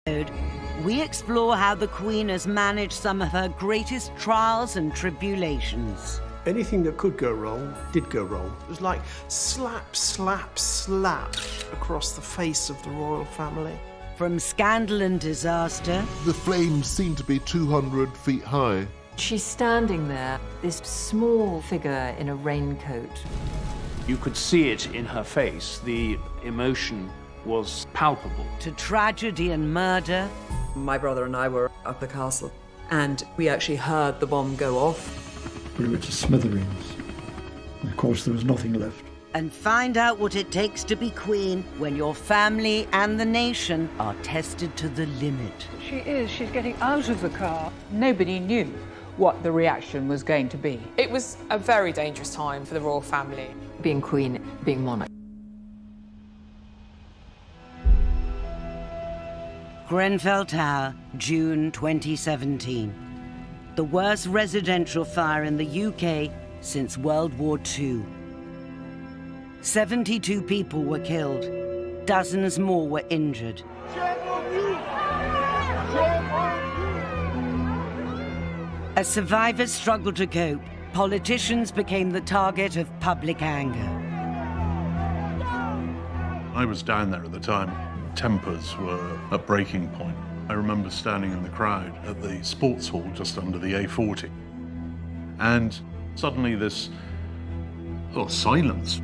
We explore how the Queen has managed some of her greatest trials and tribulations. Anything that could go wrong did go wrong. It was like slap, slap, slap across the face of the royal family. From scandal and disaster... The flames seem to be 200 feet high. She's standing there, this small figure in a raincoat. You could see it in her face. The emotion was palpable. To tragedy and murder. My brother and I were at the castle, and we actually heard the bomb go off. We were to smithereens. And of course, there was nothing left. And find out what it takes to be Queen when your family and the nation are tested to the limit. She's getting out of the car. Nobody knew what the reaction was going to be. It was a very dangerous time for the royal family. Being queen, being monarch. Grenfell Tower, June 2017. The worst residential fire in the UK since World War II. 72 people were killed. Dozens more were injured. As survivors struggled to cope, politicians became the target of public anger. I was down there at the time. Tempers were at breaking point. I remember standing in the crowd at the sports hall just under the A40. And suddenly this, silence.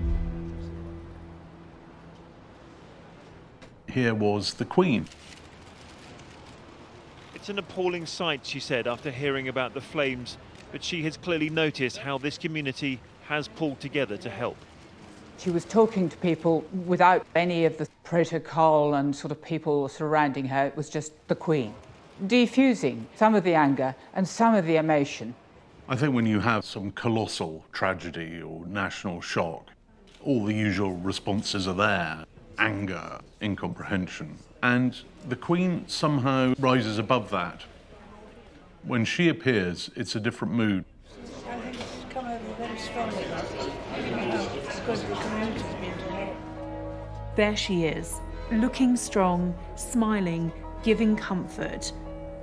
Here was the Queen. It's an appalling sight, she said, after hearing about the flames, but she has clearly noticed how this community has pulled together to help. She was talking to people without any of the protocol and sort of people surrounding her. It was just the Queen, defusing some of the anger and some of the emotion. I think when you have some colossal tragedy or national shock, all the usual responses are there. Anger, incomprehension. And the Queen somehow rises above that. When she appears, it's a different mood. I think it's come over very strongly. It's because the community's been to help. There she is, looking strong, smiling, giving comfort.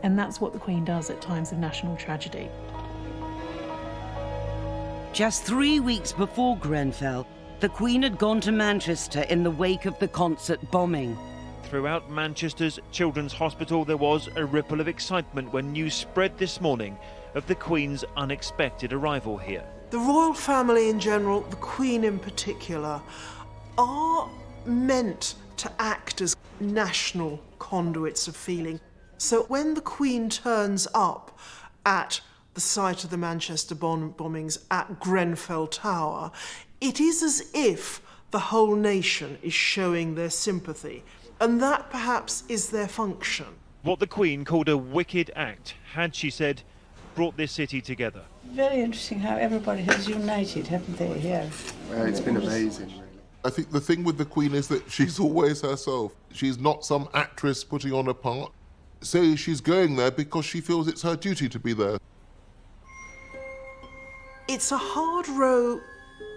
And that's what the Queen does at times of national tragedy. Just 3 weeks before Grenfell, the Queen had gone to Manchester in the wake of the concert bombing. Throughout Manchester's Children's Hospital, there was a ripple of excitement when news spread this morning of the Queen's unexpected arrival here. The royal family in general, the Queen in particular, are meant to act as national conduits of feeling. So when the Queen turns up at the site of the Manchester bombings at Grenfell Tower, it is as if the whole nation is showing their sympathy, and that perhaps is their function. What the Queen called a wicked act had, she said, brought this city together. Very interesting how everybody has united, haven't they, here? Well, it's been amazing, really. I think the thing with the Queen is that she's always herself. She's not some actress putting on a part. So she's going there because she feels it's her duty to be there. It's a hard row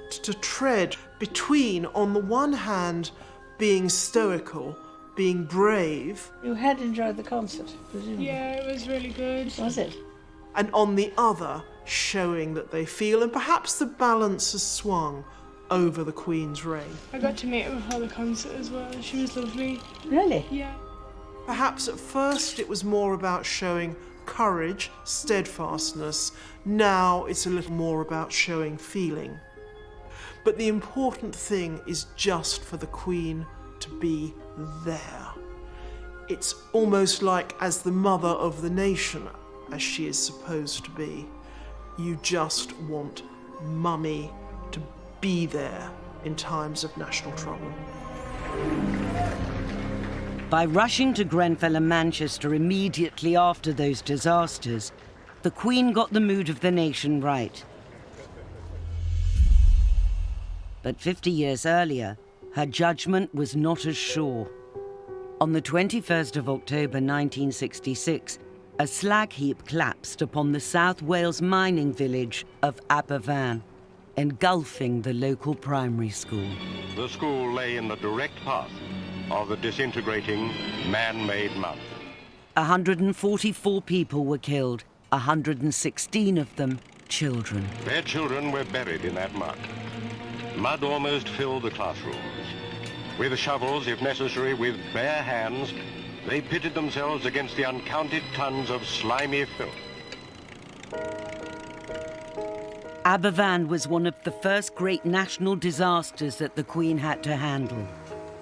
to tread between, on the one hand, being stoical, being brave. You had enjoyed the concert, presumably? Yeah, it was really good. Was it? And on the other, showing that they feel, and perhaps the balance has swung over the Queen's reign. I got to meet her before the concert as well. She was lovely. Really? Yeah. Perhaps at first it was more about showing courage, steadfastness. Now it's a little more about showing feeling. But the important thing is just for the Queen to be there. It's almost like, as the mother of the nation, as she is supposed to be, you just want Mummy to be there in times of national trouble. By rushing to Grenfell and Manchester immediately after those disasters, the Queen got the mood of the nation right. But 50 years earlier, her judgment was not as sure. On the 21st of October 1966, a slag heap collapsed upon the South Wales mining village of Aberfan, engulfing the local primary school. The school lay in the direct path of the disintegrating man-made mountain. 144 people were killed, 116 of them children. Their children were buried in that mud. Mud almost filled the classrooms. With shovels, if necessary, with bare hands, they pitted themselves against the uncounted tons of slimy filth. Aberfan was one of the first great national disasters that the Queen had to handle.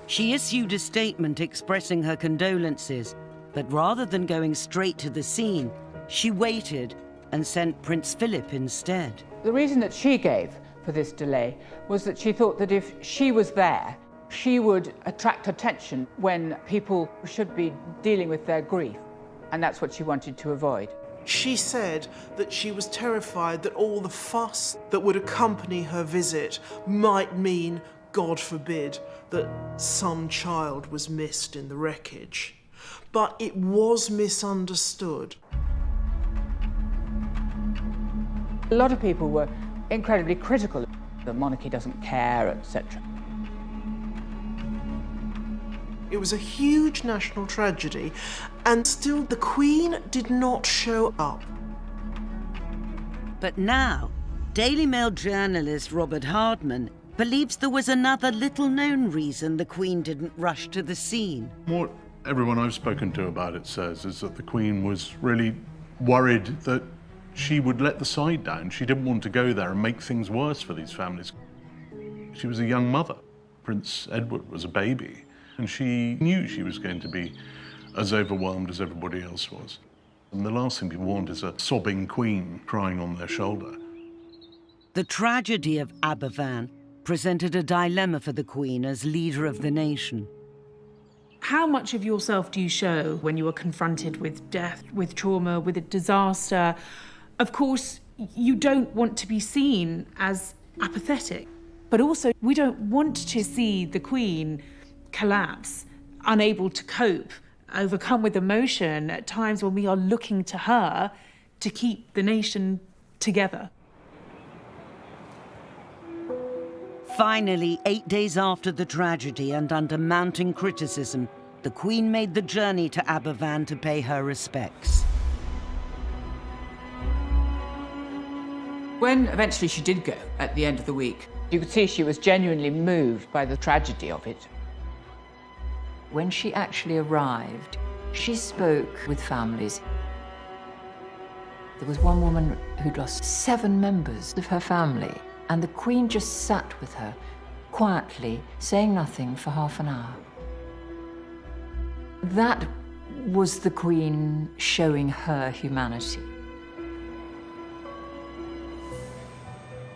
She issued a statement expressing her condolences, but rather than going straight to the scene, she waited and sent Prince Philip instead. The reason that she gave for this delay was that she thought that if she was there, she would attract attention when people should be dealing with their grief, and that's what she wanted to avoid. She said that she was terrified that all the fuss that would accompany her visit might mean, God forbid, that some child was missed in the wreckage. But it was misunderstood. A lot of people were incredibly critical. The monarchy doesn't care, etc. It was a huge national tragedy, and still the Queen did not show up. But now, Daily Mail journalist Robert Hardman believes there was another little-known reason the Queen didn't rush to the scene. What everyone I've spoken to about it says is that the Queen was really worried that she would let the side down. She didn't want to go there and make things worse for these families. She was a young mother. Prince Edward was a baby, and she knew she was going to be as overwhelmed as everybody else was. And the last thing people want is a sobbing Queen crying on their shoulder. The tragedy of Aberfan presented a dilemma for the Queen as leader of the nation. How much of yourself do you show when you are confronted with death, with trauma, with a disaster? Of course, you don't want to be seen as apathetic, but also we don't want to see the Queen collapse, unable to cope, overcome with emotion at times when we are looking to her to keep the nation together. Finally, 8 days after the tragedy and under mounting criticism, the Queen made the journey to Aberfan to pay her respects. When eventually she did go at the end of the week, you could see she was genuinely moved by the tragedy of it. When she actually arrived, she spoke with families. There was one woman who'd lost 7 members of her family, and the Queen just sat with her, quietly, saying nothing for half an hour. That was the Queen showing her humanity.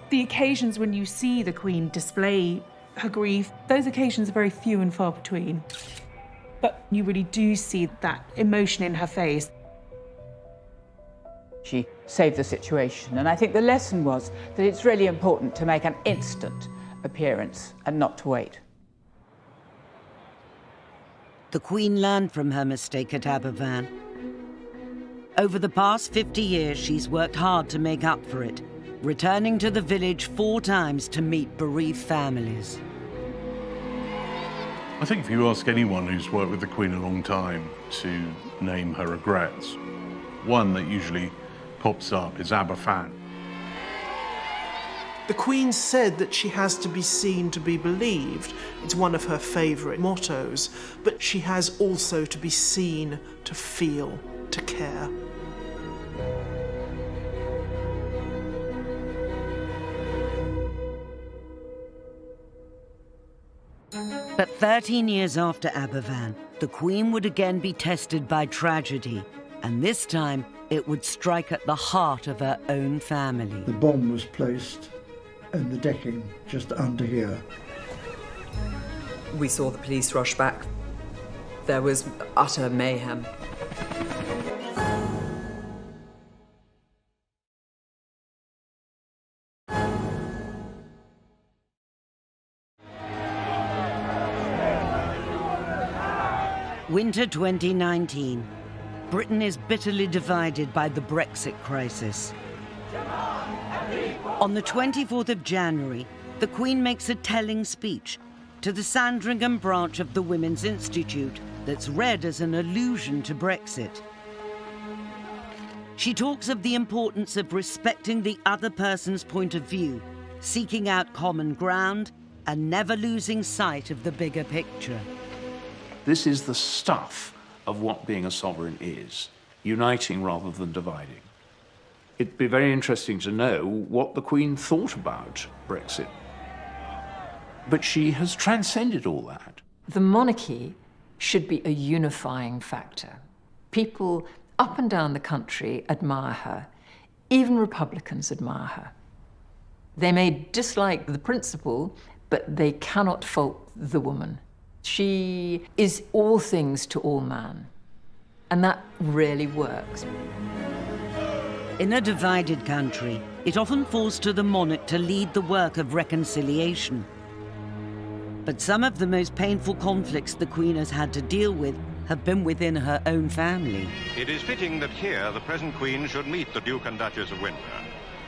The occasions when you see the Queen display her grief, those occasions are very few and far between. But you really do see that emotion in her face. She saved the situation, and I think the lesson was that it's really important to make an instant appearance and not to wait. The Queen learned from her mistake at Aberfan. Over the past 50 years, she's worked hard to make up for it, returning to the village 4 times to meet bereaved families. I think if you ask anyone who's worked with the Queen a long time to name her regrets, one that usually pops up is Aberfan. The Queen said that she has to be seen to be believed. It's one of her favourite mottos. But she has also to be seen to feel, to care. But 13 years after Aberfan, the Queen would again be tested by tragedy, and this time it would strike at the heart of her own family. The bomb was placed in the decking just under here. We saw the police rush back. There was utter mayhem. Winter 2019. Britain is bitterly divided by the Brexit crisis. On the 24th of January, the Queen makes a telling speech, to the Sandringham branch of the Women's Institute that's read as an allusion to Brexit. She talks of the importance of respecting the other person's point of view, seeking out common ground, and never losing sight of the bigger picture. This is the stuff of what being a sovereign is, uniting rather than dividing. It'd be very interesting to know what the Queen thought about Brexit. But she has transcended all that. The monarchy should be a unifying factor. People up and down the country admire her. Even Republicans admire her. They may dislike the principle, but they cannot fault the woman. She is all things to all man, and that really works. In a divided country, it often falls to the monarch to lead the work of reconciliation. But some of the most painful conflicts the Queen has had to deal with have been within her own family. It is fitting that here the present Queen should meet the Duke and Duchess of Windsor.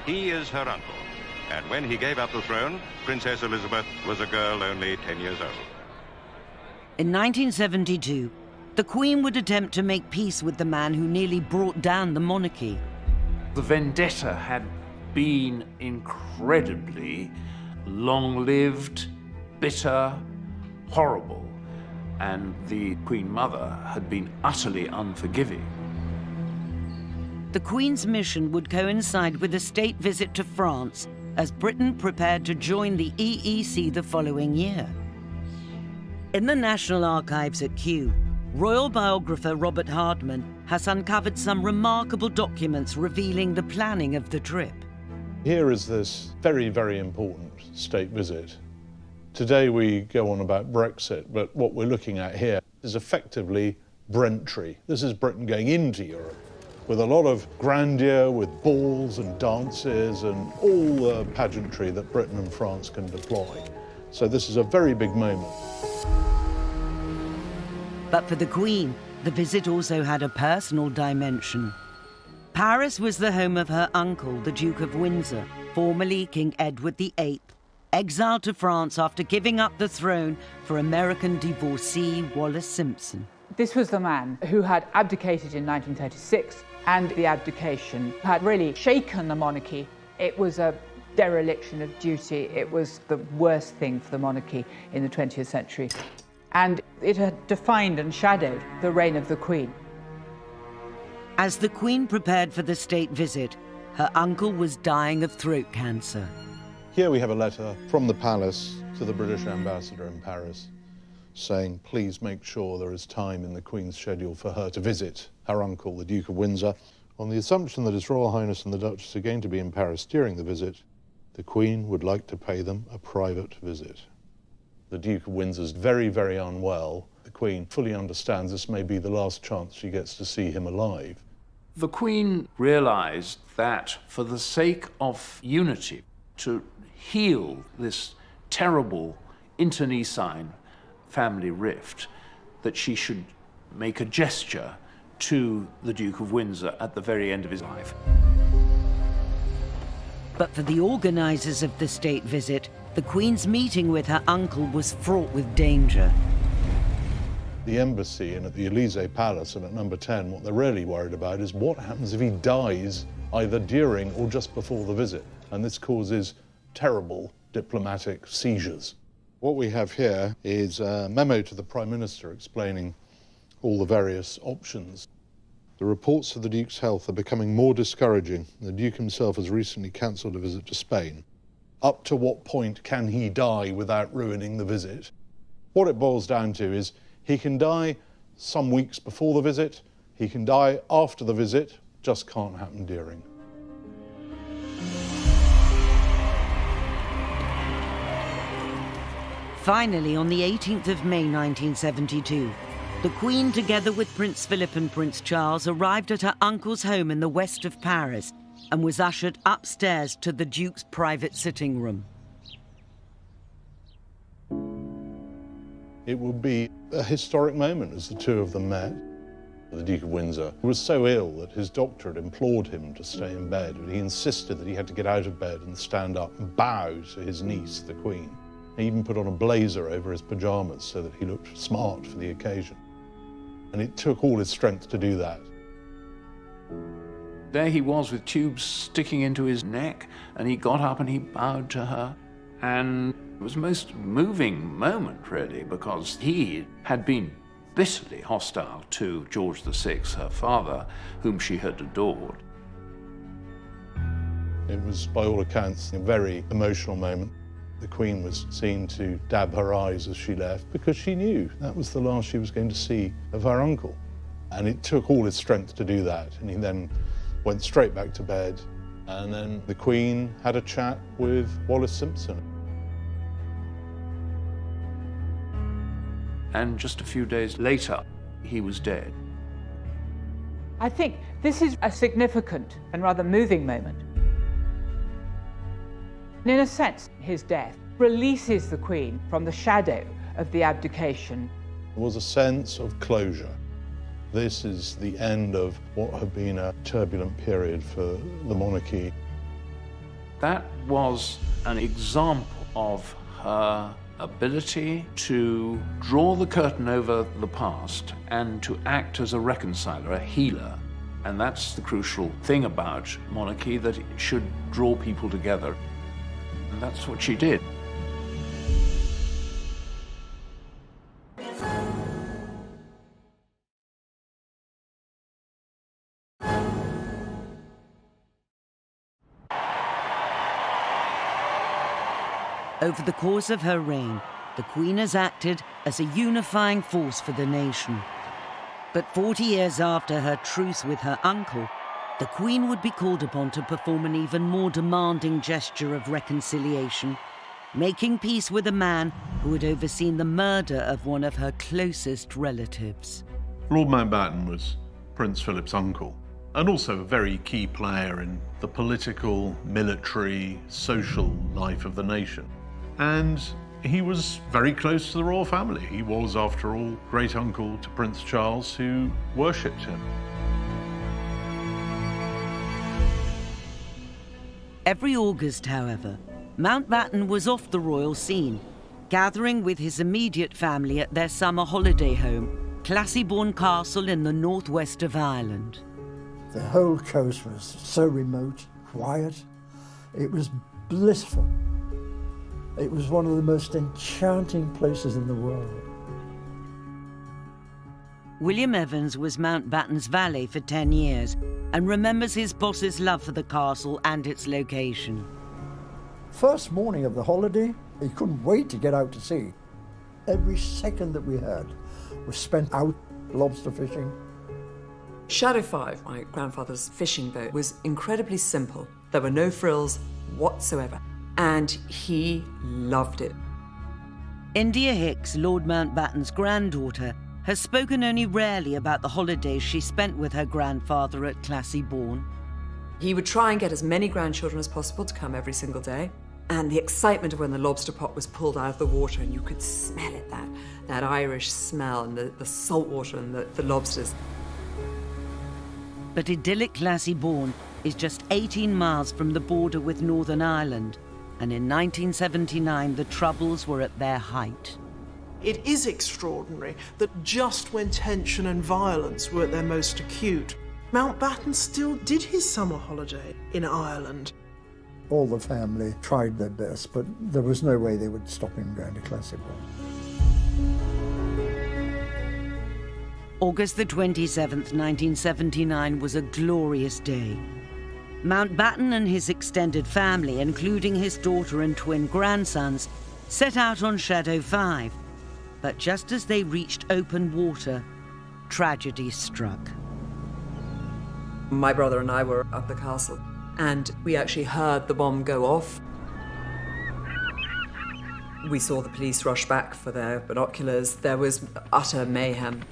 He is her uncle, and when he gave up the throne, Princess Elizabeth was a girl only 10 years old. In 1972, the Queen would attempt to make peace with the man who nearly brought down the monarchy. The vendetta had been incredibly long-lived, bitter, horrible, and the Queen Mother had been utterly unforgiving. The Queen's mission would coincide with a state visit to France as Britain prepared to join the EEC the following year. In the National Archives at Kew, royal biographer Robert Hardman has uncovered some remarkable documents revealing the planning of the trip. Here is this very, very important state visit. Today we go on about Brexit, but what we're looking at here is effectively Brentry. This is Britain going into Europe with a lot of grandeur, with balls and dances and all the pageantry that Britain and France can deploy. So this is a very big moment. But for the Queen, the visit also had a personal dimension. Paris was the home of her uncle, the Duke of Windsor, formerly King Edward VIII, exiled to France after giving up the throne for American divorcee Wallis Simpson. This was the man who had abdicated in 1936, and the abdication had really shaken the monarchy. It was a dereliction of duty. It was the worst thing for the monarchy in the 20th century. And it had defined and shadowed the reign of the Queen. As the Queen prepared for the state visit, her uncle was dying of throat cancer. Here we have a letter from the palace to the British ambassador in Paris saying, please make sure there is time in the Queen's schedule for her to visit her uncle, the Duke of Windsor. On the assumption that His Royal Highness and the Duchess are going to be in Paris during the visit, the Queen would like to pay them a private visit. The Duke of Windsor's very, very unwell. The Queen fully understands this may be the last chance she gets to see him alive. The Queen realized that for the sake of unity, to heal this terrible internecine family rift, that she should make a gesture to the Duke of Windsor at the very end of his life. But for the organisers of the state visit, the Queen's meeting with her uncle was fraught with danger. The embassy and at the Elysee Palace and at number 10, what they're really worried about is what happens if he dies either during or just before the visit. And this causes terrible diplomatic seizures. What we have here is a memo to the Prime Minister explaining all the various options. The reports of the Duke's health are becoming more discouraging. The Duke himself has recently cancelled a visit to Spain. Up to what point can he die without ruining the visit? What it boils down to is he can die some weeks before the visit, he can die after the visit, just can't happen during. Finally, on the 18th of May 1972, the Queen, together with Prince Philip and Prince Charles, arrived at her uncle's home in the west of Paris and was ushered upstairs to the Duke's private sitting room. It would be a historic moment as the two of them met. The Duke of Windsor was so ill that his doctor had implored him to stay in bed, but he insisted that he had to get out of bed and stand up and bow to his niece, the Queen. He even put on a blazer over his pyjamas so that he looked smart for the occasion. And it took all his strength to do that. There he was with tubes sticking into his neck, and he got up and he bowed to her. And it was a most moving moment, really, because he had been bitterly hostile to George VI, her father, whom she had adored. It was, by all accounts, a very emotional moment. The Queen was seen to dab her eyes as she left because she knew that was the last she was going to see of her uncle. And it took all his strength to do that. And he then went straight back to bed. And then the Queen had a chat with Wallis Simpson. And just a few days later, he was dead. I think this is a significant and rather moving moment. In a sense, his death releases the Queen from the shadow of the abdication. There was a sense of closure. This is the end of what had been a turbulent period for the monarchy. That was an example of her ability to draw the curtain over the past and to act as a reconciler, a healer. And that's the crucial thing about monarchy, that it should draw people together. And that's what she did. Over the course of her reign, the Queen has acted as a unifying force for the nation. But 40 years after her truce with her uncle, the Queen would be called upon to perform an even more demanding gesture of reconciliation, making peace with a man who had overseen the murder of one of her closest relatives. Lord Mountbatten was Prince Philip's uncle, and also a very key player in the political, military, social life of the nation. And he was very close to the royal family. He was, after all, great uncle to Prince Charles, who worshipped him. Every August, however, Mountbatten was off the royal scene, gathering with his immediate family at their summer holiday home, Classiebawn Castle in the northwest of Ireland. The whole coast was so remote, quiet. It was blissful. It was one of the most enchanting places in the world. William Evans was Mountbatten's valet for 10 years and remembers his boss's love for the castle and its location. First morning of the holiday, he couldn't wait to get out to sea. Every second that we had was spent out lobster fishing. Shadow 5, my grandfather's fishing boat, was incredibly simple. There were no frills whatsoever, and he loved it. India Hicks, Lord Mountbatten's granddaughter, has spoken only rarely about the holidays she spent with her grandfather at Classiebawn. He would try and get as many grandchildren as possible to come every single day. And the excitement of when the lobster pot was pulled out of the water and you could smell it, that Irish smell and the salt water and the lobsters. But idyllic Classiebawn is just 18 miles from the border with Northern Ireland, and in 1979 the Troubles were at their height. It is extraordinary that just when tension and violence were at their most acute, Mountbatten still did his summer holiday in Ireland. All the family tried their best, but there was no way they would stop him going to Classiebawn. August the 27th, 1979 was a glorious day. Mountbatten and his extended family, including his daughter and twin grandsons, set out on Shadow 5. But just as they reached open water, tragedy struck. My brother and I were at the castle, and we actually heard the bomb go off. We saw the police rush back for their binoculars. There was utter mayhem.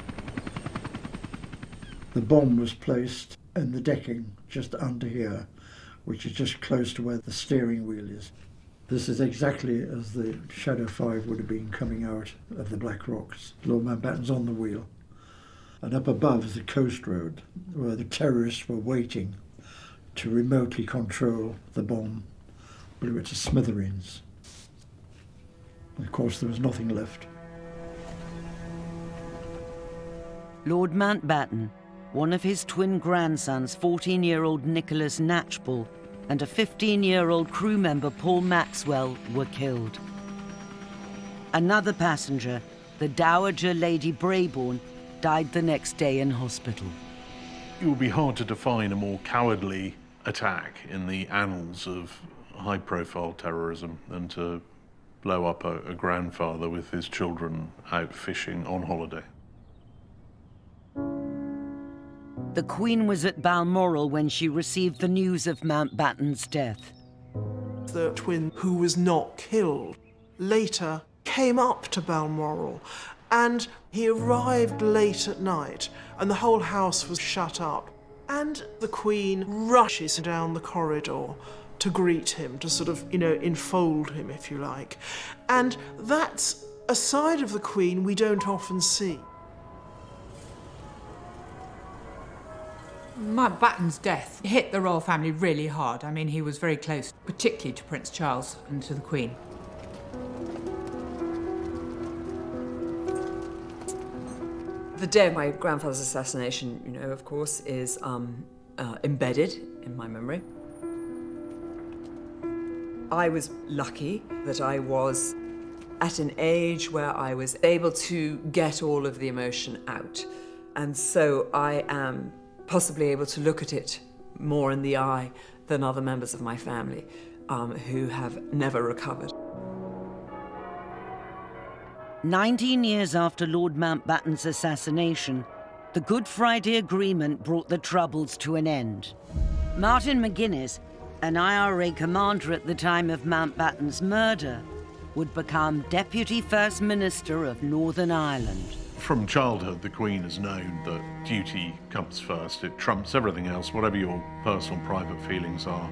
The bomb was placed in the decking just under here, which is just close to where the steering wheel is. This is exactly as the Shadow 5 would have been coming out of the Black Rocks. Lord Mountbatten's on the wheel. And up above is the coast road, where the terrorists were waiting to remotely control the bomb, blew it to smithereens. Of course, there was nothing left. Lord Mountbatten, one of his twin grandsons, 14-year-old Nicholas Knatchbull, and a 15-year-old crew member, Paul Maxwell, were killed. Another passenger, the Dowager Lady Brabourne, died the next day in hospital. It would be hard to define a more cowardly attack in the annals of high-profile terrorism than to blow up a grandfather with his children out fishing on holiday. The Queen was at Balmoral when she received the news of Mountbatten's death. The twin who was not killed later came up to Balmoral, and he arrived late at night and the whole house was shut up, and the Queen rushes down the corridor to greet him, to sort of, enfold him, if you like. And that's a side of the Queen we don't often see. Mountbatten's death hit the royal family really hard. I mean, he was very close, particularly to Prince Charles and to the Queen. The day of my grandfather's assassination, of course, is embedded in my memory. I was lucky that I was at an age where I was able to get all of the emotion out. And so I am possibly able to look at it more in the eye than other members of my family who have never recovered. 19 years after Lord Mountbatten's assassination, the Good Friday Agreement brought the Troubles to an end. Martin McGuinness, an IRA commander at the time of Mountbatten's murder, would become Deputy First Minister of Northern Ireland. From childhood, the Queen has known that duty comes first. It trumps everything else. Whatever your personal, private feelings are,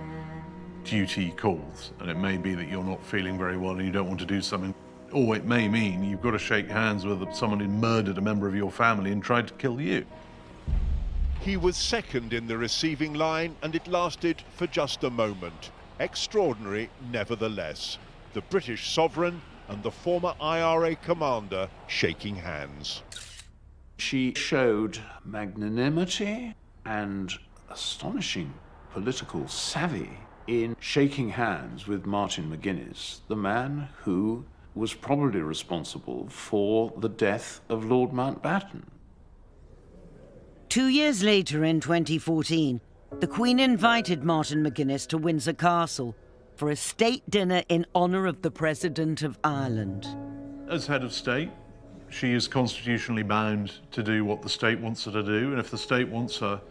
duty calls. And it may be that you're not feeling very well and you don't want to do something. Or it may mean you've got to shake hands with someone who murdered a member of your family and tried to kill you. He was second in the receiving line, and it lasted for just a moment. Extraordinary, nevertheless. The British sovereign and the former IRA commander shaking hands. She showed magnanimity and astonishing political savvy in shaking hands with Martin McGuinness, the man who was probably responsible for the death of Lord Mountbatten. 2 years later, in 2014, the Queen invited Martin McGuinness to Windsor Castle for a state dinner in honour of the President of Ireland. As head of state, she is constitutionally bound to do what the state wants her to do, and if the state wants her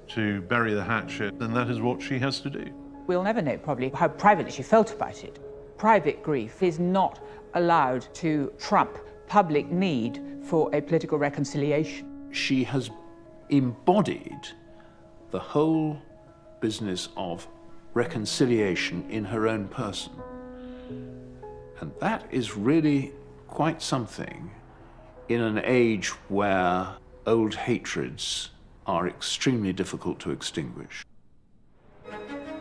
to bury the hatchet, then that is what she has to do. We'll never know probably how privately she felt about it. Private grief is not allowed to trump public need for a political reconciliation. She has embodied the whole business of reconciliation in her own person. And that is really quite something in an age where old hatreds are extremely difficult to extinguish.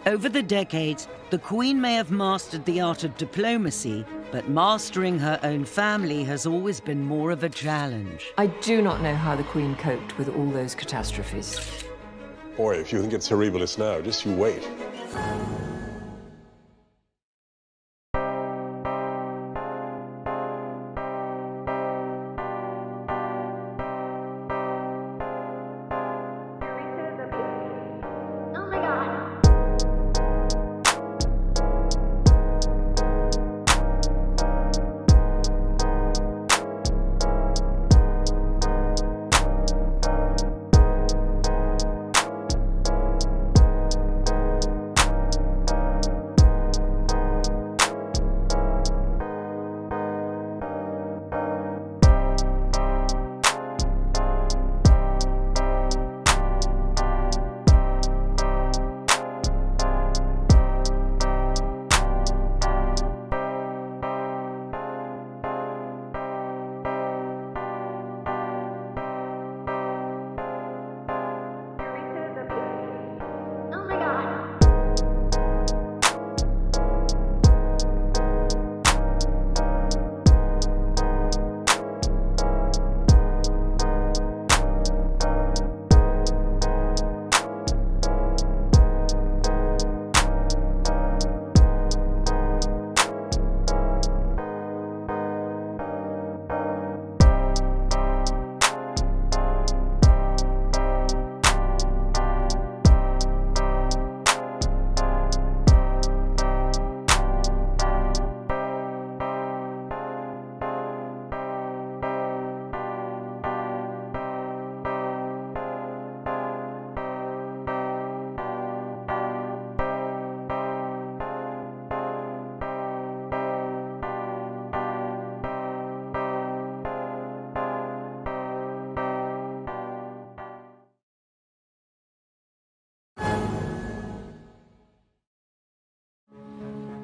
Over the decades, the Queen may have mastered the art of diplomacy, but mastering her own family has always been more of a challenge. I do not know how the Queen coped with all those catastrophes. Boy, if you think it's horribilis now, just you wait.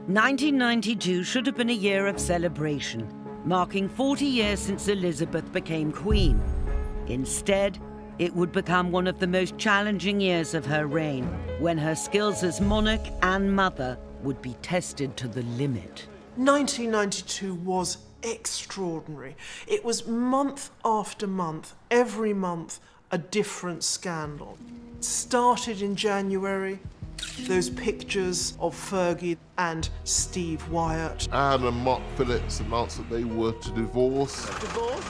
1992 should have been a year of celebration, marking 40 years since Elizabeth became Queen. Instead, it would become one of the most challenging years of her reign, when her skills as monarch and mother would be tested to the limit. 1992 was extraordinary. It was month after month, every month, a different scandal. It started in January, those pictures of Fergie and Steve Wyatt. Anne and Mark Phillips announced that they were to divorce. Divorce?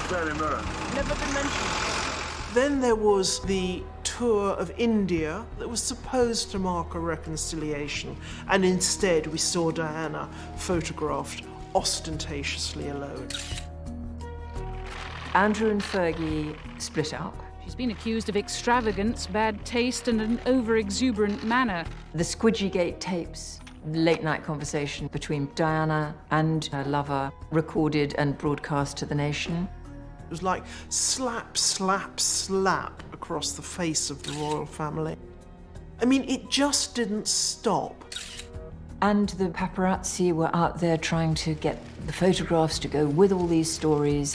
Very mirror. Never been mentioned. Then there was the tour of India that was supposed to mark a reconciliation, and instead we saw Diana photographed ostentatiously alone. Andrew and Fergie split up. She's been accused of extravagance, bad taste, and an over-exuberant manner. The Squidgygate tapes, late-night conversation between Diana and her lover, recorded and broadcast to the nation. It was like slap, slap, slap across the face of the royal family. I mean, it just didn't stop. And the paparazzi were out there trying to get the photographs to go with all these stories.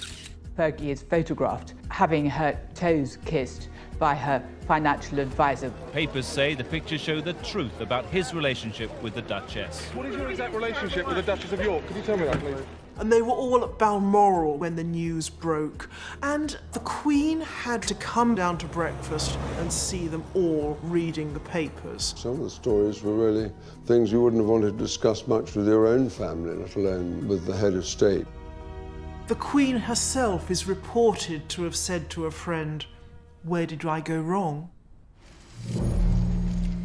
Fergie is photographed having her toes kissed by her financial advisor. Papers say the pictures show the truth about his relationship with the Duchess. What is your exact relationship with the Duchess of York? Could you tell me that, please? And they were all at Balmoral when the news broke. And the Queen had to come down to breakfast and see them all reading the papers. Some of the stories were really things you wouldn't have wanted to discuss much with your own family, let alone with the head of state. The Queen herself is reported to have said to a friend, "Where did I go wrong?"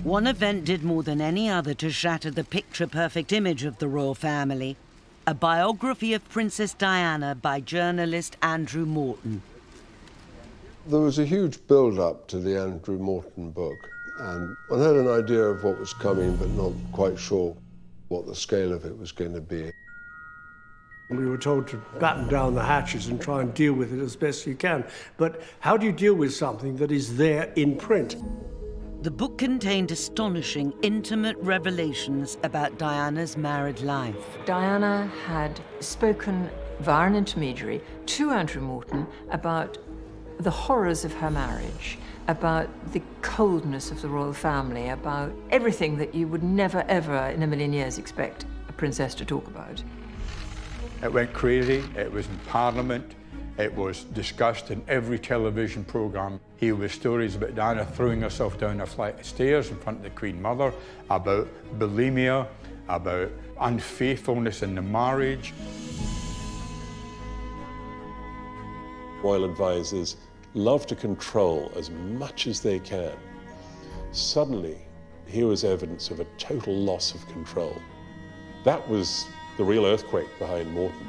One event did more than any other to shatter the picture-perfect image of the royal family: a biography of Princess Diana by journalist Andrew Morton. There was a huge build-up to the Andrew Morton book, and I had an idea of what was coming, but not quite sure what the scale of it was going to be. We were told to batten down the hatches and try and deal with it as best you can. But how do you deal with something that is there in print? The book contained astonishing, intimate revelations about Diana's married life. Diana had spoken via an intermediary to Andrew Morton about the horrors of her marriage, about the coldness of the royal family, about everything that you would never, ever in a million years expect a princess to talk about. It went crazy. It was in Parliament. It was discussed in every television programme. Here were stories about Diana throwing herself down a flight of stairs in front of the Queen Mother, about bulimia, about unfaithfulness in the marriage. Royal advisors love to control as much as they can. Suddenly, here was evidence of a total loss of control. That was the real earthquake behind Morton.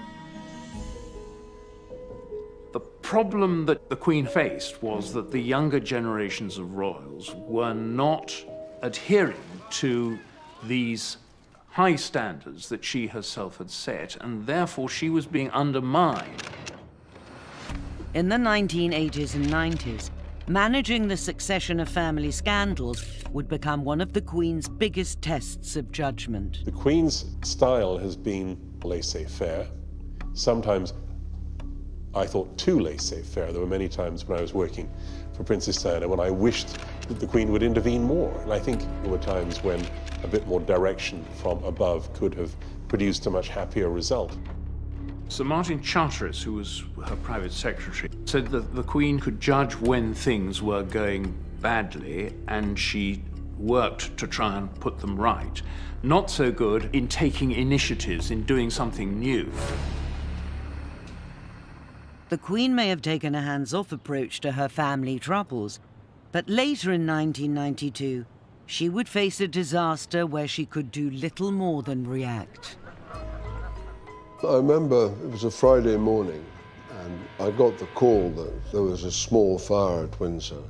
The problem that the Queen faced was that the younger generations of royals were not adhering to these high standards that she herself had set, and therefore she was being undermined. In the 1980s and 90s, managing the succession of family scandals would become one of the Queen's biggest tests of judgment. The Queen's style has been laissez-faire. Sometimes I thought too laissez-faire. There were many times when I was working for Princess Diana when I wished that the Queen would intervene more. And I think there were times when a bit more direction from above could have produced a much happier result. Sir Martin Charteris, who was her private secretary, said that the Queen could judge when things were going badly, and she worked to try and put them right. Not so good in taking initiatives, in doing something new. The Queen may have taken a hands-off approach to her family troubles, but later in 1992, she would face a disaster where she could do little more than react. I remember it was a Friday morning, and I got the call that there was a small fire at Windsor.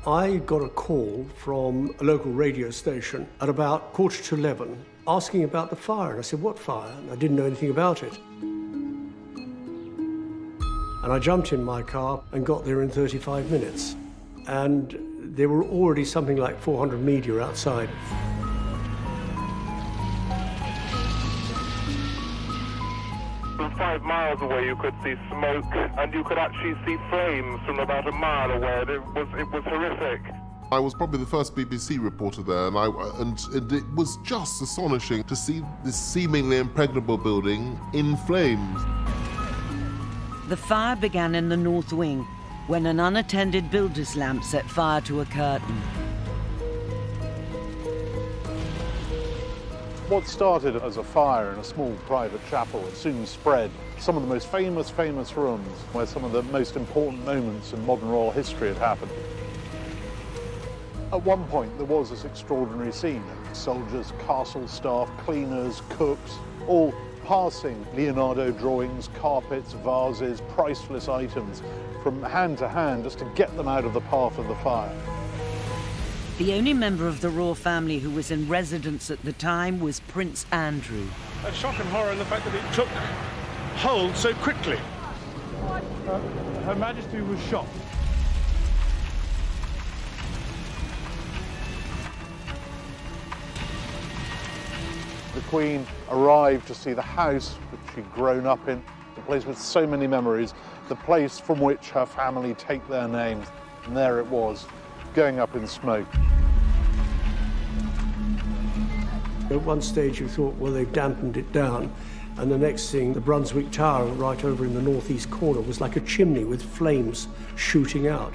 I got a call from a local radio station at about 11:15 asking about the fire. And I said, "What fire?" And I didn't know anything about it. And I jumped in my car and got there in 35 minutes. And there were already something like 400 media outside. miles away you could see smoke, and you could actually see flames from about a mile away. It was horrific. I was probably the first BBC reporter there, and it was just astonishing to see this seemingly impregnable building in flames. The fire began in the north wing when an unattended builder's lamp set fire to a curtain. What started as a fire in a small private chapel, it soon spread. Some of the most famous rooms where some of the most important moments in modern royal history had happened. At one point, there was this extraordinary scene. Soldiers, castle staff, cleaners, cooks, all passing Leonardo drawings, carpets, vases, priceless items from hand to hand just to get them out of the path of the fire. The only member of the royal family who was in residence at the time was Prince Andrew. A shock and horror in the fact that it took hold so quickly. Her Majesty was shocked. The Queen arrived to see the house which she'd grown up in, the place with so many memories, the place from which her family take their names. And there it was, going up in smoke. At one stage you thought, well, they've dampened it down, and the next thing, the Brunswick Tower right over in the northeast corner was like a chimney with flames shooting out.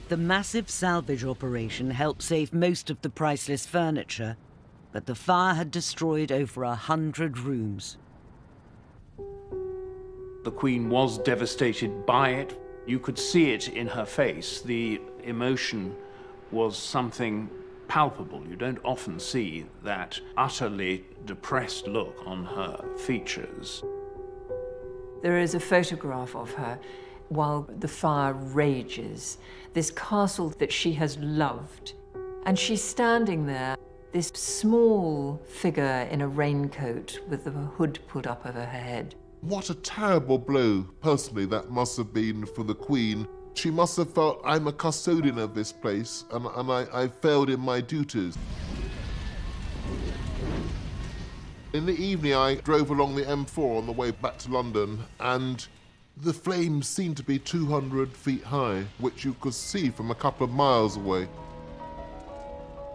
The massive salvage operation helped save most of the priceless furniture, but the fire had destroyed over 100 rooms. The Queen was devastated by it. You could see it in her face. The emotion was something palpable. You don't often see that utterly depressed look on her features. There is a photograph of her while the fire rages, this castle that she has loved. And she's standing there, this small figure in a raincoat with the hood put up over her head. What a terrible blow, personally, that must have been for the Queen. She must have felt, I'm a custodian of this place, and I failed in my duties. In the evening, I drove along the M4 on the way back to London, and the flames seemed to be 200 feet high, which you could see from a couple of miles away.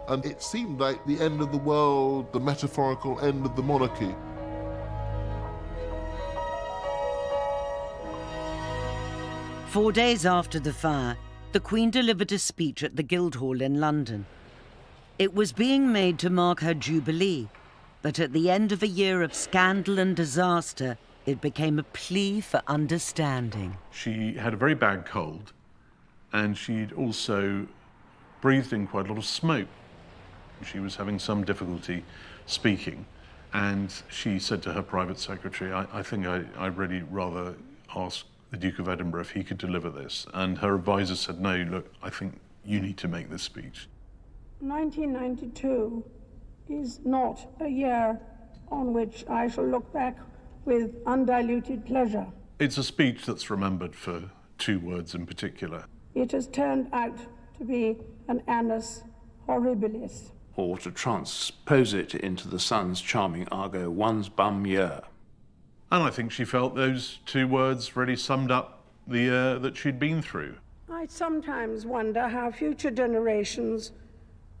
And it seemed like the end of the world, the metaphorical end of the monarchy. Four days after the fire, the Queen delivered a speech at the Guildhall in London. It was being made to mark her Jubilee, but at the end of a year of scandal and disaster, it became a plea for understanding. She had a very bad cold, and she'd also breathed in quite a lot of smoke. She was having some difficulty speaking, and she said to her private secretary, I think I'd really rather ask the Duke of Edinburgh if he could deliver this. And her advisor said, no, look, I think you need to make this speech. 1992 is not a year on which I shall look back with undiluted pleasure. It's a speech that's remembered for two words in particular. It has turned out to be an annus horribilis. Or to transpose it into the Sun's charming argot, one's bum year. And I think she felt those two words really summed up the year that she'd been through. I sometimes wonder how future generations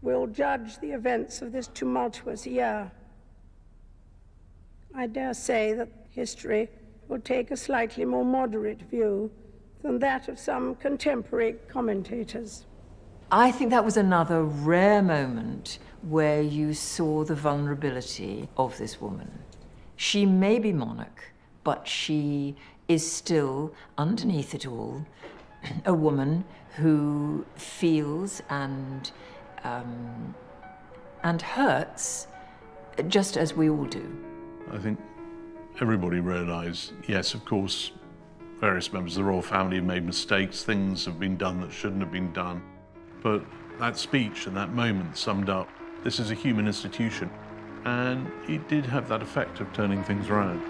will judge the events of this tumultuous year. I dare say that history will take a slightly more moderate view than that of some contemporary commentators. I think that was another rare moment where you saw the vulnerability of this woman. She may be monarch, but she is still, underneath it all, a woman who feels and hurts just as we all do. I think everybody realised, yes, of course, various members of the royal family have made mistakes, things have been done that shouldn't have been done. But that speech and that moment summed up, this is a human institution. And it did have that effect of turning things around.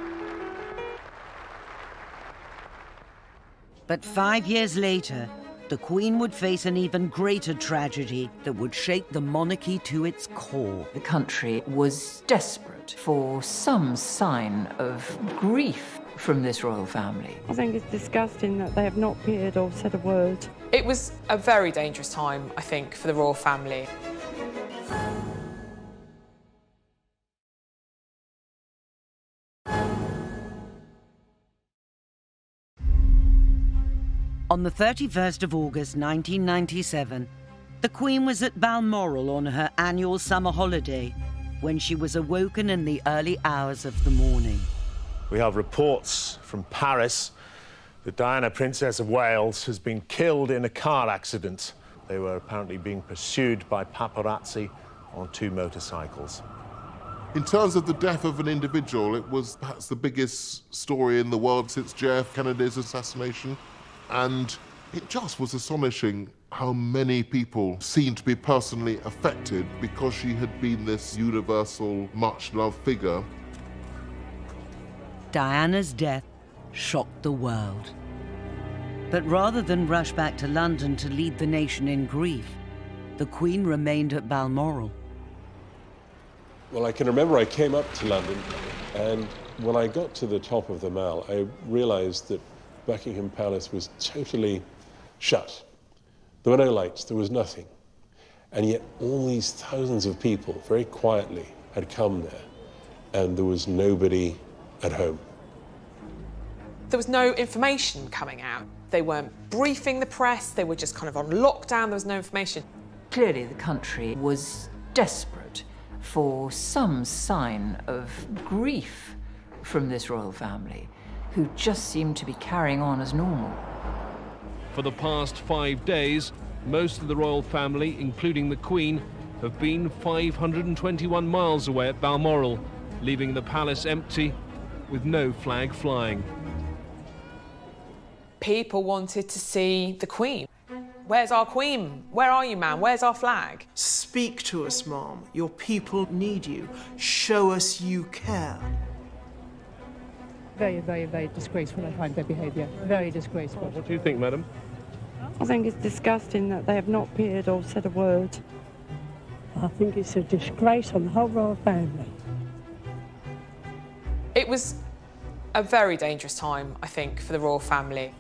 But 5 years later, the Queen would face an even greater tragedy that would shake the monarchy to its core. The country was desperate for some sign of grief from this royal family. I think it's disgusting that they have not appeared or said a word. It was a very dangerous time, I think, for the royal family. On the 31st of August 1997, the Queen was at Balmoral on her annual summer holiday when she was awoken in the early hours of the morning. We have reports from Paris that Diana, Princess of Wales, has been killed in a car accident. They were apparently being pursued by paparazzi on 2 motorcycles. In terms of the death of an individual, it was perhaps the biggest story in the world since JF Kennedy's assassination. And it just was astonishing how many people seemed to be personally affected because she had been this universal, much-loved figure. Diana's death shocked the world. But rather than rush back to London to lead the nation in grief, the Queen remained at Balmoral. Well, I can remember I came up to London, and when I got to the top of the Mall, I realised that Buckingham Palace was totally shut. There were no lights, there was nothing. And yet all these thousands of people, very quietly, had come there, and there was nobody at home. There was no information coming out. They weren't briefing the press, they were just kind of on lockdown, there was no information. Clearly the country was desperate for some sign of grief from this royal family, who just seemed to be carrying on as normal. For the past 5 days, most of the royal family, including the Queen, have been 521 miles away at Balmoral, leaving the palace empty with no flag flying. People wanted to see the Queen. Where's our Queen? Where are you, ma'am? Where's our flag? Speak to us, Mom. Your people need you. Show us you care. Very, very, very disgraceful, I find their behaviour. Very disgraceful. What do you think, madam? I think it's disgusting that they have not appeared or said a word. I think it's a disgrace on the whole royal family. It was a very dangerous time, I think, for the royal family.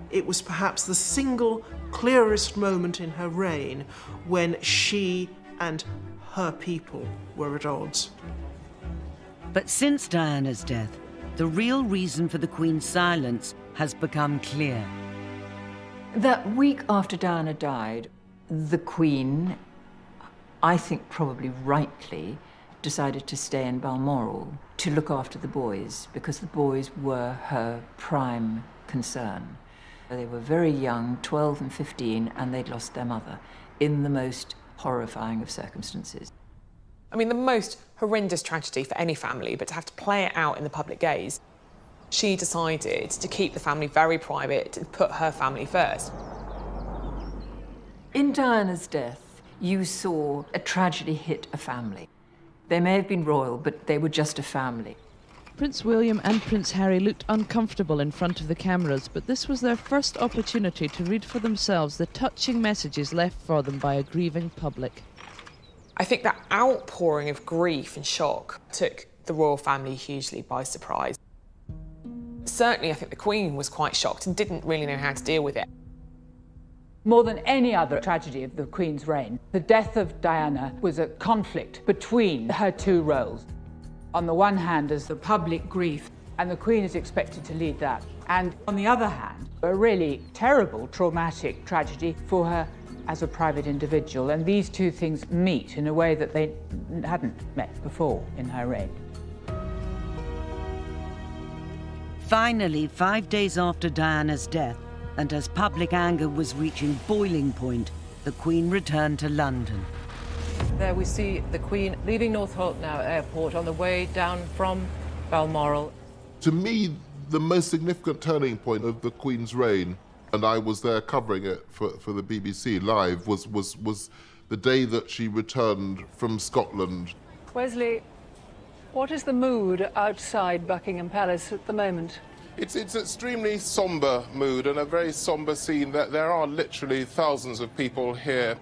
It was perhaps the single clearest moment in her reign when she and her people were at odds. But since Diana's death, the real reason for the Queen's silence has become clear. That week after Diana died, the Queen, I think probably rightly, decided to stay in Balmoral to look after the boys, because the boys were her prime concern. They were very young, 12 and 15, and they'd lost their mother in the most horrifying of circumstances. I mean, the most horrendous tragedy for any family, but to have to play it out in the public gaze. She decided to keep the family very private and put her family first. In Diana's death, you saw a tragedy hit a family. They may have been royal, but they were just a family. Prince William and Prince Harry looked uncomfortable in front of the cameras, but this was their first opportunity to read for themselves the touching messages left for them by a grieving public. I think that outpouring of grief and shock took the royal family hugely by surprise. Certainly, I think the Queen was quite shocked and didn't really know how to deal with it. More than any other tragedy of the Queen's reign, the death of Diana was a conflict between her two roles. On the one hand, there's the public grief, and the Queen is expected to lead that. And on the other hand, a really terrible, traumatic tragedy for her as a private individual. And these two things meet in a way that they hadn't met before in her reign. Finally, 5 days after Diana's death, and as public anger was reaching boiling point, the Queen returned to London. There we see the Queen leaving Northolt now Airport on the way down from Balmoral. To me, the most significant turning point of the Queen's reign, and I was there covering it for the BBC Live, was the day that she returned from Scotland. Wesley, what is the mood outside Buckingham Palace at the moment? It's extremely sombre mood and a very sombre scene. That there are literally thousands of people here.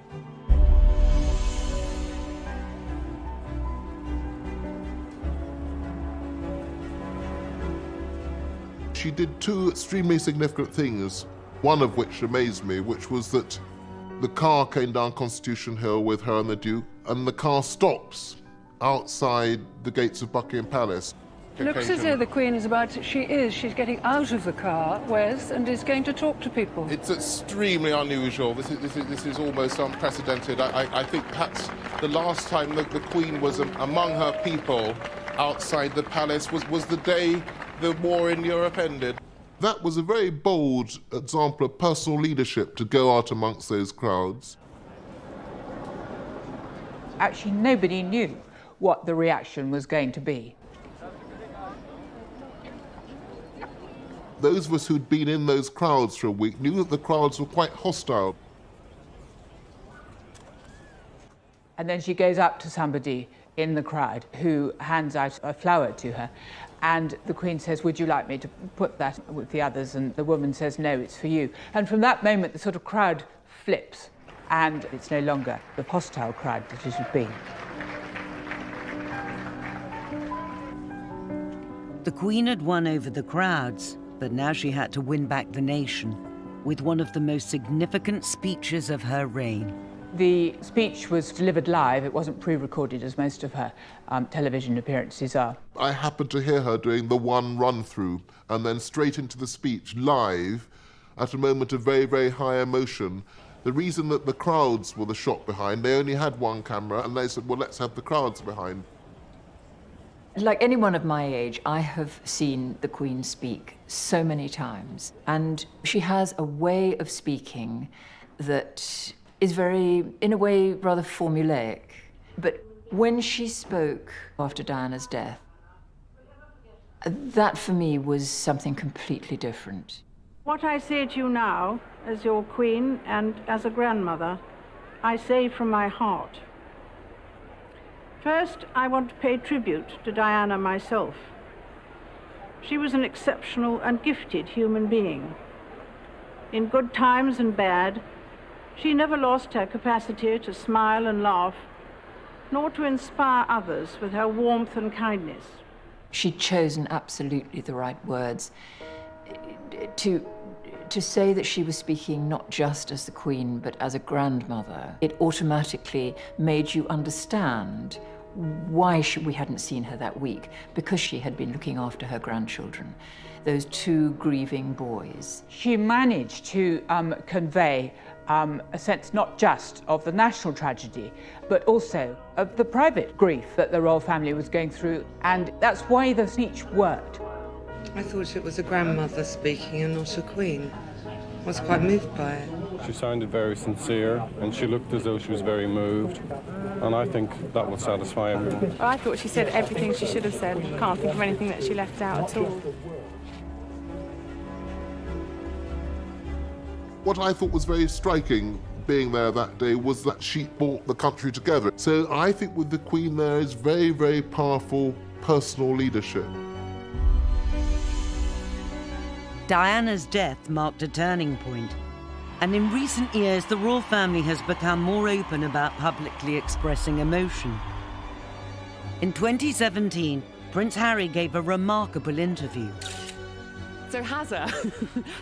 She did two extremely significant things, one of which amazed me, which was that the car came down Constitution Hill with her and the Duke, and the car stops outside the gates of Buckingham Palace. It looks as though the Queen is about to... She's getting out of the car, Wes, and is going to talk to people. It's extremely unusual. This is almost unprecedented. I think perhaps the last time the Queen was among her people outside the palace was the day the war in Europe ended. That was a very bold example of personal leadership to go out amongst those crowds. Actually, nobody knew what the reaction was going to be. Those of us who'd been in those crowds for a week knew that the crowds were quite hostile. And then she goes up to somebody in the crowd who hands out a flower to her. And the Queen says, would you like me to put that with the others? And the woman says, no, it's for you. And from that moment, the sort of crowd flips, and it's no longer the hostile crowd that it had been. The Queen had won over the crowds, but now she had to win back the nation with one of the most significant speeches of her reign. The speech was delivered live. It wasn't pre-recorded as most of her television appearances are. I happened to hear her doing the one run-through and then straight into the speech live at a moment of very, very high emotion. The reason that the crowds were the shot behind, they only had one camera, and they said, well, let's have the crowds behind. Like anyone of my age, I have seen the Queen speak so many times, and she has a way of speaking that is very, in a way, rather formulaic. But when she spoke after Diana's death, that for me was something completely different. What I say to you now, as your Queen and as a grandmother, I say from my heart. First, I want to pay tribute to Diana myself. She was an exceptional and gifted human being. In good times and bad, she never lost her capacity to smile and laugh, nor to inspire others with her warmth and kindness. She'd chosen absolutely the right words. To say that she was speaking not just as the Queen, but as a grandmother, it automatically made you understand why we hadn't seen her that week, because she had been looking after her grandchildren, those two grieving boys. She managed to convey a sense not just of the national tragedy, but also of the private grief that the royal family was going through, and that's why the speech worked. I thought it was a grandmother speaking and not a queen. I was quite moved by it. She sounded very sincere, and she looked as though she was very moved, and I think that will satisfy everyone. I thought she said everything she should have said. I can't think of anything that she left out at all. What I thought was very striking being there that day was that she brought the country together. So I think with the Queen there is very, very powerful personal leadership. Diana's death marked a turning point, and in recent years the royal family has become more open about publicly expressing emotion. In 2017, Prince Harry gave a remarkable interview. So Hazza,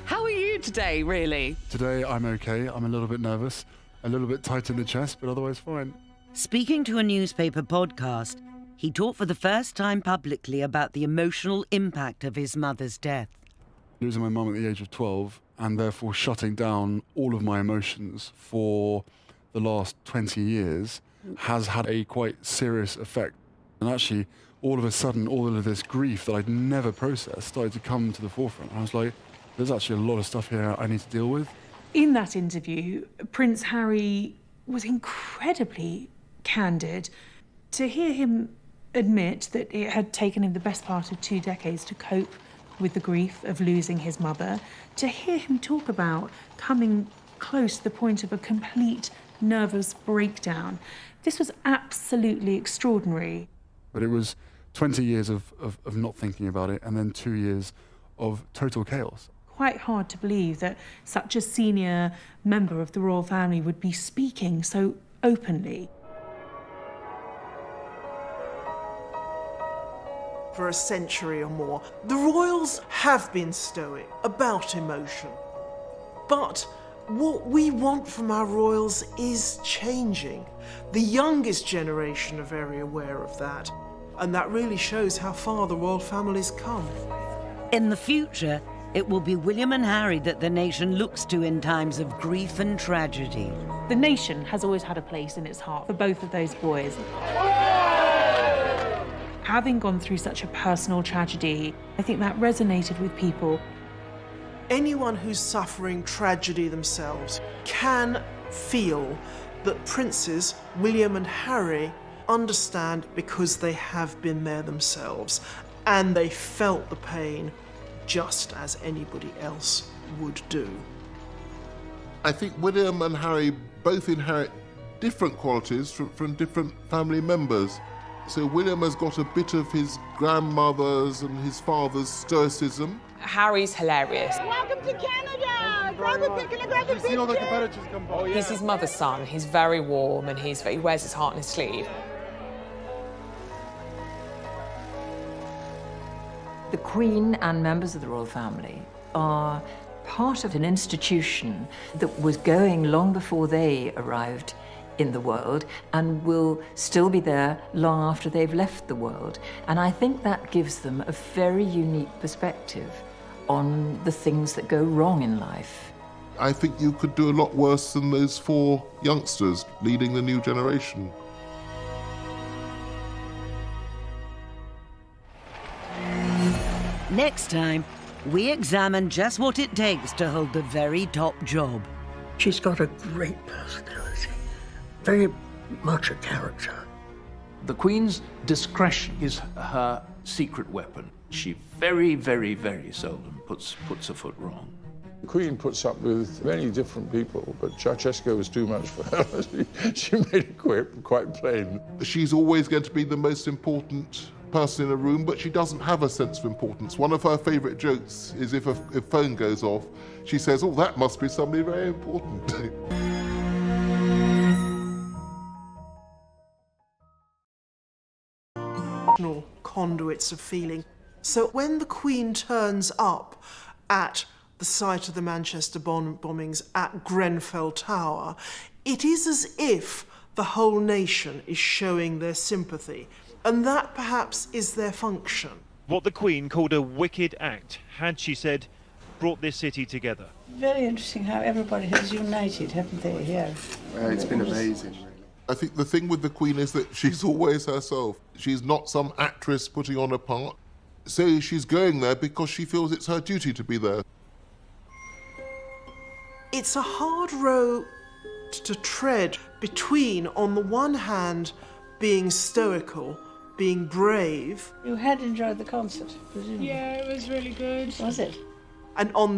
how are you today, really? Today I'm okay. I'm a little bit nervous, a little bit tight in the chest, but otherwise fine. Speaking to a newspaper podcast, he talked for the first time publicly about the emotional impact of his mother's death. Losing my mum at the age of 12 and therefore shutting down all of my emotions for the last 20 years has had a quite serious effect. And actually, all of a sudden, all of this grief that I'd never processed started to come to the forefront. I was like, there's actually a lot of stuff here I need to deal with. In that interview, Prince Harry was incredibly candid. To hear him admit that it had taken him the best part of 2 decades to cope with the grief of losing his mother, to hear him talk about coming close to the point of a complete nervous breakdown, this was absolutely extraordinary. But it was 20 years of not thinking about it, and then 2 years of total chaos. Quite hard to believe that such a senior member of the royal family would be speaking so openly. For a century or more, the royals have been stoic about emotion. But what we want from our royals is changing. The youngest generation are very aware of that, and that really shows how far the royal family's come. In the future, it will be William and Harry that the nation looks to in times of grief and tragedy. The nation has always had a place in its heart for both of those boys. Having gone through such a personal tragedy, I think that resonated with people. Anyone who's suffering tragedy themselves can feel that Princes William and Harry understand because they have been there themselves, and they felt the pain just as anybody else would do. I think William and Harry both inherit different qualities from different family members. So William has got a bit of his grandmother's and his father's stoicism. Harry's hilarious. Welcome to Canada! Grab a picture, grab a picture! See all the competitors come by. He's his mother's son. He's very warm and he wears his heart on his sleeve. The Queen and members of the royal family are part of an institution that was going long before they arrived in the world and will still be there long after they've left the world. And I think that gives them a very unique perspective on the things that go wrong in life. I think you could do a lot worse than those 4 youngsters leading the new generation. Next time, we examine just what it takes to hold the very top job. She's got a great personality, very much a character. The Queen's discretion is her secret weapon. She very, very, very seldom puts a foot wrong. The Queen puts up with many different people, but Ceausescu was too much for her. She made it quite plain. She's always going to be the most important person in a room, but she doesn't have a sense of importance. One of her favourite jokes is if a phone goes off, she says, "Oh, that must be somebody very important." Conduits of feeling. So when the Queen turns up at the site of the Manchester bombings at Grenfell Tower, it is as if the whole nation is showing their sympathy, and that perhaps is their function. What the Queen called a wicked act had, she said, brought this city together. Very interesting how everybody has united, haven't they, here? It's been amazing. I think the thing with the Queen is that she's always herself. She's not some actress putting on a part. So she's going there because she feels it's her duty to be there. It's a hard road to tread between, on the one hand, being stoical, being brave. You had enjoyed the concert, presumably? Yeah, it was really good. Was it? And on